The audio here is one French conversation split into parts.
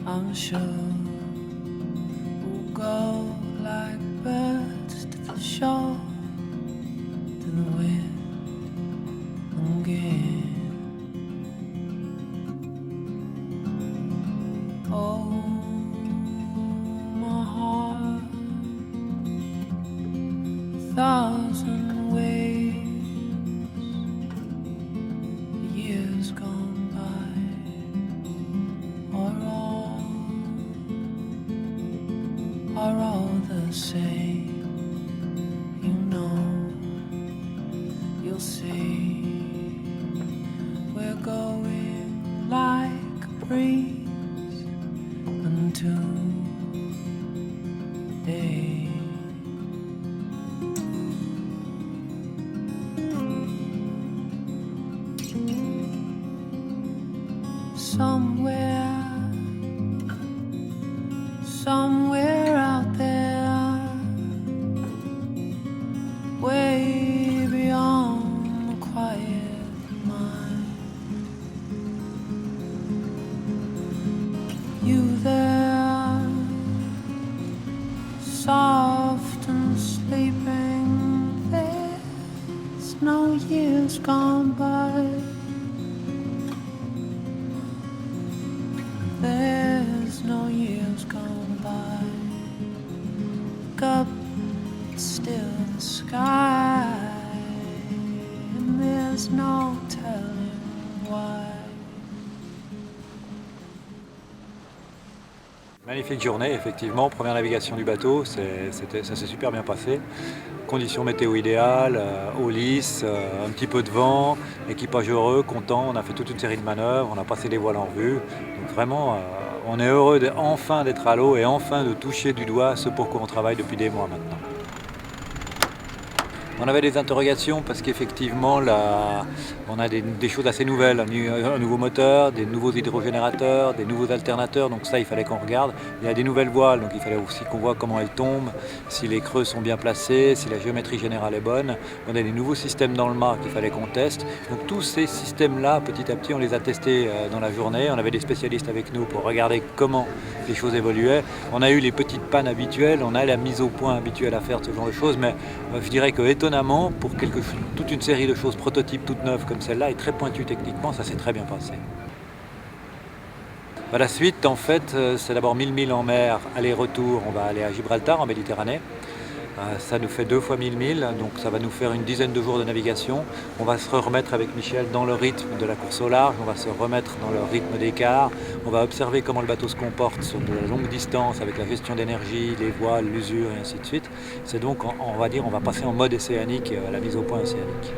I'm sure we'll go like birds to the shore, to the wind again. Oh, my heart, 1,000 ways, the years gone by are all the same. You know, you'll see, we're going like a breeze until day. Somewhere out there, way beyond the quiet mind. You there, soft and sleeping, there's no years gone by. There's no years gone by. Look up, it's still the sky, and there's no telling why. Magnifique journée, effectivement. Première navigation du bateau, ça s'est super bien passé. Conditions météo idéales, eau lisse, un petit peu de vent, équipage heureux, content. On a fait toute une série de manœuvres, on a passé les voiles en vue. Donc vraiment, on est heureux enfin d'être à l'eau et enfin de toucher du doigt ce pour quoi on travaille depuis des mois maintenant. On avait des interrogations parce qu'effectivement, on a des choses assez nouvelles, un nouveau moteur, des nouveaux hydrogénérateurs, des nouveaux alternateurs, donc ça il fallait qu'on regarde. Il y a des nouvelles voiles, donc il fallait aussi qu'on voit comment elles tombent, si les creux sont bien placés, si la géométrie générale est bonne. On a des nouveaux systèmes dans le mât qu'il fallait qu'on teste. Donc tous ces systèmes-là, petit à petit, on les a testés dans la journée. On avait des spécialistes avec nous pour regarder comment les choses évoluaient. On a eu les petites pannes habituelles, on a la mise au point habituelle à faire de ce genre de choses, mais je dirais que étonnamment, pour toute une série de choses prototypes toutes neuves comme celle-là et très pointues techniquement, ça s'est très bien passé. La suite, en fait, c'est d'abord 1000 milles en mer, aller-retour. On va aller à Gibraltar, en Méditerranée. Ça nous fait 2 fois 1000 milles, donc ça va nous faire une dizaine de jours de navigation. On va se remettre avec Michel dans le rythme de la course au large, on va se remettre dans le rythme d'écart, on va observer comment le bateau se comporte sur de la longue distance avec la gestion d'énergie, les voiles, l'usure et ainsi de suite. C'est donc, on va dire, on va passer en mode océanique, la mise au point océanique.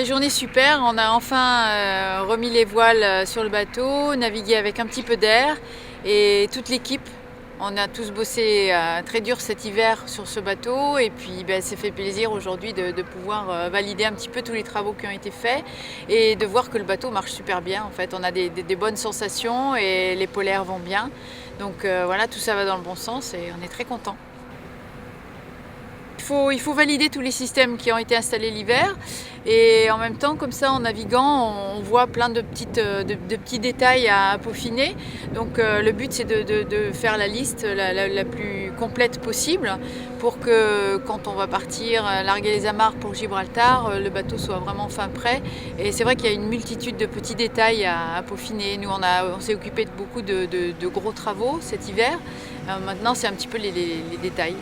Journée super, on a enfin remis les voiles sur le bateau, navigué avec un petit peu d'air et toute l'équipe. On a tous bossé très dur cet hiver sur ce bateau et puis c'est fait plaisir aujourd'hui de pouvoir valider un petit peu tous les travaux qui ont été faits et de voir que le bateau marche super bien. En fait, on a des bonnes sensations et les polaires vont bien. Donc voilà, tout ça va dans le bon sens et on est très contents. Il faut valider tous les systèmes qui ont été installés l'hiver et en même temps, comme ça, en naviguant, on voit plein de petits détails à peaufiner. Donc le but, c'est de faire la liste la plus complète possible pour que quand on va partir larguer les amarres pour Gibraltar, le bateau soit vraiment fin prêt. Et c'est vrai qu'il y a une multitude de petits détails à peaufiner. Nous, on s'est occupé de beaucoup de gros travaux cet hiver. Maintenant, c'est un petit peu les détails.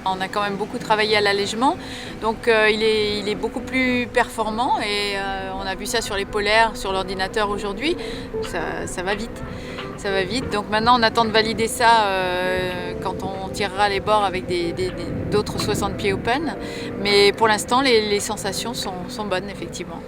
On a quand même beaucoup travaillé à l'allègement, donc il est beaucoup plus performant et on a vu ça sur les polaires, sur l'ordinateur aujourd'hui. Ça va vite, ça va vite. Donc maintenant on attend de valider ça quand on tirera les bords avec des d'autres 60 pieds open. Mais pour l'instant, les sensations sont bonnes, effectivement.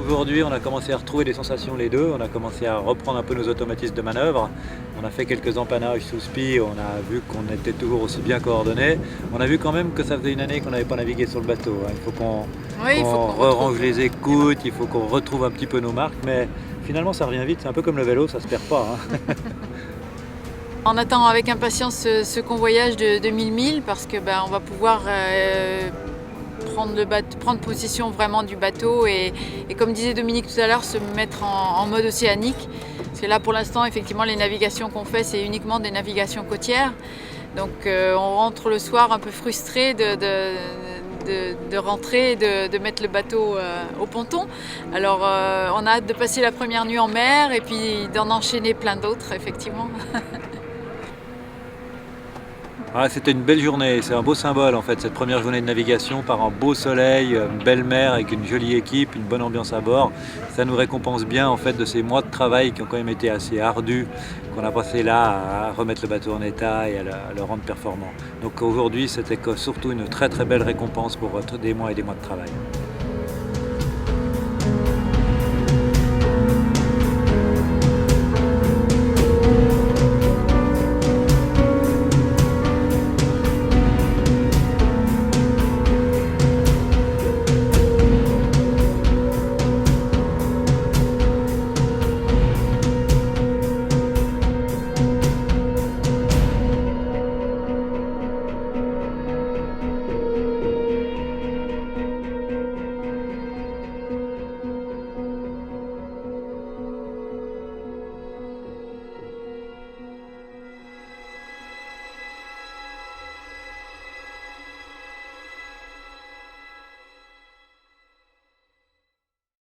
Aujourd'hui, on a commencé à retrouver des sensations les deux, on a commencé à reprendre un peu nos automatismes de manœuvre, on a fait quelques empannages sous spi, on a vu qu'on était toujours aussi bien coordonnés. On a vu quand même que ça faisait une année qu'on n'avait pas navigué sur le bateau. Il faut qu'on range les écoutes, il faut qu'on retrouve un petit peu nos marques, mais finalement ça revient vite, c'est un peu comme le vélo, ça se perd pas. On attend avec impatience ce convoyage de 1000 milles parce que on va pouvoir prendre possession vraiment du bateau et comme disait Dominique tout à l'heure, se mettre en mode océanique. Parce que là pour l'instant effectivement les navigations qu'on fait c'est uniquement des navigations côtières. Donc on rentre le soir un peu frustré de rentrer et de mettre le bateau au ponton. Alors on a hâte de passer la première nuit en mer et puis d'en enchaîner plein d'autres effectivement. Ah, c'était une belle journée, c'est un beau symbole en fait, cette première journée de navigation par un beau soleil, une belle mer avec une jolie équipe, une bonne ambiance à bord. Ça nous récompense bien en fait de ces mois de travail qui ont quand même été assez ardus, qu'on a passé là à remettre le bateau en état et à le rendre performant. Donc aujourd'hui c'était surtout une très très belle récompense pour des mois et des mois de travail.